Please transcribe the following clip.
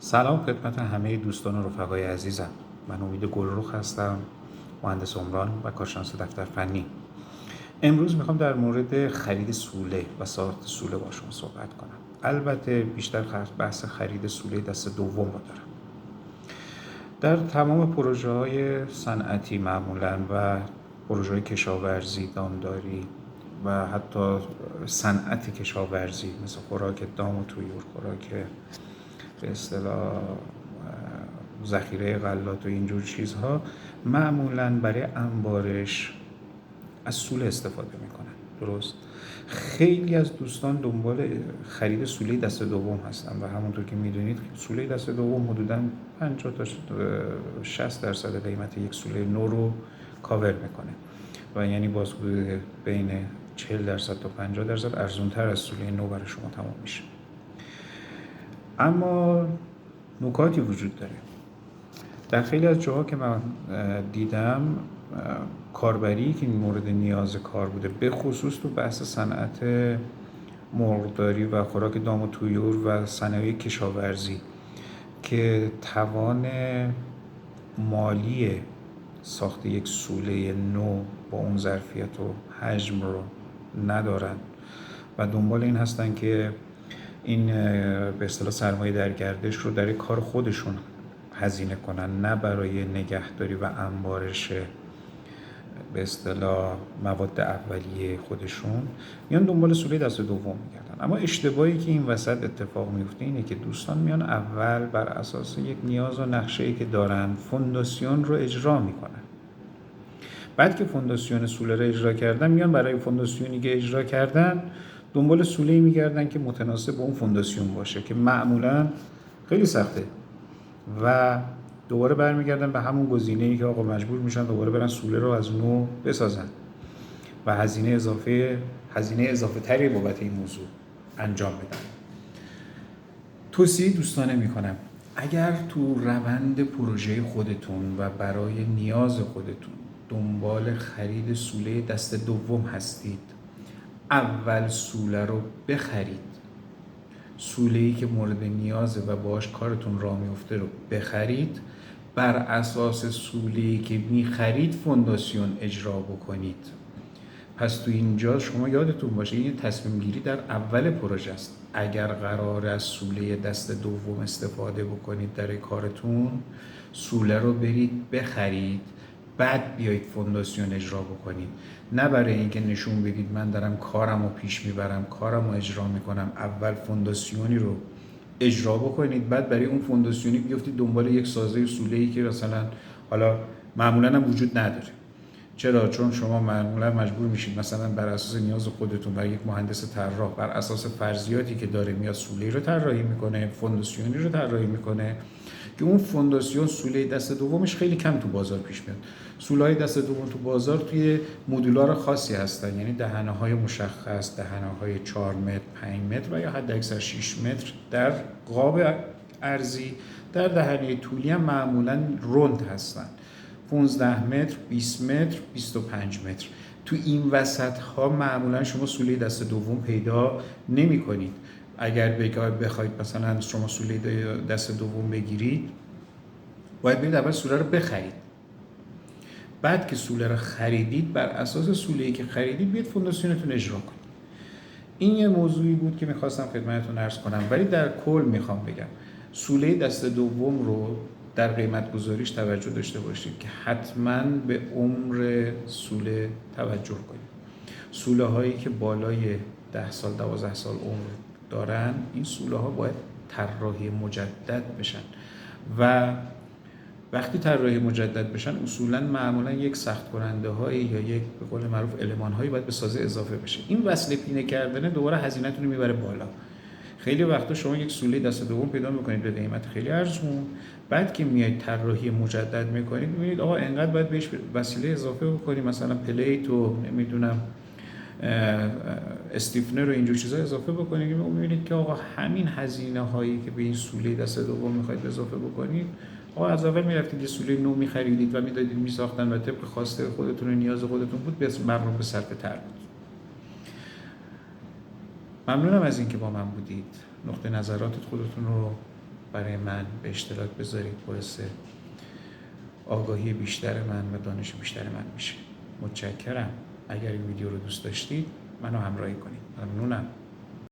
سلام خدمت همه دوستان و رفقای عزیزم. من امید گلرخ هستم، مهندس عمران و کارشناس دفتر فنی. امروز میخوام در مورد خرید سوله و ساخت سوله با شما صحبت کنم. البته بیشتر بحث خرید سوله دست دوم رو دارم. در تمام پروژه های صنعتی معمولاً و پروژه های کشاورزی، دامداری و حتی صنعت کشاورزی مثل خوراک دام و طیور، خوراک به اصطلاح ذخیره غلات و اینجور چیزها، معمولاً برای انبارش از سوله استفاده میکنن. درست؟ خیلی از دوستان دنبال خرید سوله دست دوم هستن و همونطور که میدونید سوله دست دوم حدوداً 50 تا 60% قیمت یک سوله نو رو کاور میکنه و یعنی باز بین 40% تا 50% ارزونتر از سوله نو برای شما تمام میشه. اما نکاتی وجود داره. در خیلی از جاها که من دیدم کاربری که مورد نیاز کار بوده، به خصوص تو بحث صنعت مرغداری و خوراک دام و طیور و صنایع کشاورزی که توان مالی ساخت یک سوله نو با اون ظرفیت و حجم رو ندارن و دنبال این هستن که این به اصطلاح سرمایه در گردش رو در کار خودشون هزینه کنن، نه برای نگهداری و انبارش به اصطلاح مواد اولیه خودشون، میان دنبال سوله دست دوم میگردن. اما اشتباهی که این وسط اتفاق میفته اینه که دوستان میان اول بر اساس یک نیاز و نقشه‌ای که دارن فونداسیون رو اجرا میکنن. بعد که فونداسیون سوله رو اجرا کردن، میان برای فونداسیونی که اجرا کردن دنبال سوله‌ای میگردن که متناسب با اون فونداسیون باشه که معمولاً خیلی سخته و دوباره برمیگردن به همون گزینه‌ای که آقا مجبور میشن دوباره برن سوله رو از نو بسازن و هزینه اضافه تری بابت این موضوع انجام بدن. توصیه دوستانه میکنم اگر تو روند پروژه خودتون و برای نیاز خودتون دنبال خرید سوله دست دوم هستید، اول سوله رو بخرید. سوله‌ای که مورد نیازه و باهاش کارتون راه میفته رو بخرید. بر اساس سوله‌ای که میخرید فونداسیون اجرا بکنید. پس تو اینجا شما یادتون باشه این تصمیم گیری در اول پروژه است. اگر قرار از سوله دست دوم استفاده بکنید در کارتون، سوله رو برید بخرید، بعد بیایید فونداسیون اجرا بکنید. نه برای اینکه نشون بدید من دارم کارم رو پیش میبرم، کارم رو اجرا میکنم، اول فونداسیونی رو اجرا بکنید، بعد برای اون فونداسیونی بیافتید دنبال یک سازه سوله‌ای که مثلا حالا معمولا هم وجود نداره. چرا؟ چون شما معمولا مجبور میشید مثلا بر اساس نیاز خودتون برای یک مهندس طراح بر اساس فرضیاتی که داره میاد سوله‌ای رو طراحی میکنه، فونداسیونی رو طراحی میکنه که اون فونداسیون سوله دست دومش خیلی کم تو بازار پیش میاد. سوله‌های دست دوم تو بازار توی مدولار خاصی هستن، یعنی دهنه‌های مشخص، دهنه‌های 4 متر، 5 متر و یا حد اکثر 6 متر در قاب ارضی، در دهنه طولی هم معمولاً رند هستن. 15 متر، 20 متر، 25 متر. تو این وسط ها معمولا شما سوله دست دوم پیدا نمی کنید. اگر بخواید مثلا شما سوله دست دوم بگیرید، باید برید اول سوله رو بخرید. بعد که سوله رو خریدید، بر اساس سوله‌ای که خریدید بیاید فونداسیونتون اجرا کنید. این یه موضوعی بود که میخواستم خدمتتون عرض کنم، ولی در کل میخوام بگم سوله دست دوم رو در قیمت گذاریش توجه داشته باشید که حتما به عمر سوله توجه کنید. سوله هایی که بالای 10 سال 12 سال عمر دارن، این سوله ها باید طراحی مجدد بشن و وقتی طراحی مجدد بشن اصولا معمولا یک سخت کننده هایی یا یک به قول معروف المان هایی باید به سازه اضافه بشه. این وصله پینه کردن دوباره هزینه‌تون رو میبره بالا. خیلی وقتا شما یک سوله دست دوم پیدا میکنید به قیمت خیلی ارزون، بعد که میایید طراحی مجدد میکنید میبینید آقا اینقدر باید بهش وسیله اضافه بکنید، مثلا پلیت و نمیدونم استیفنر رو اینجور چیزا اضافه بکنید، میبینید که آقا همین هزینه هایی که به این سوله دست دوم میخواید اضافه بکنید، آقا از اول میرفتید یه سوله نو میخریدید و میدادید میساختن و طبق خواسته خودتون و نیاز خودتون بود، به مبلغ به صرفه تر بود. ممنونم از اینکه با من بودید. نقطه نظرات خودتون رو برای من به اشتراک بذارید، باعث آگاهی بیشتر من و دانش بیشتر من میشه. متشکرم. اگر این ویدیو رو دوست داشتید منو همراهی کنید. ممنونم.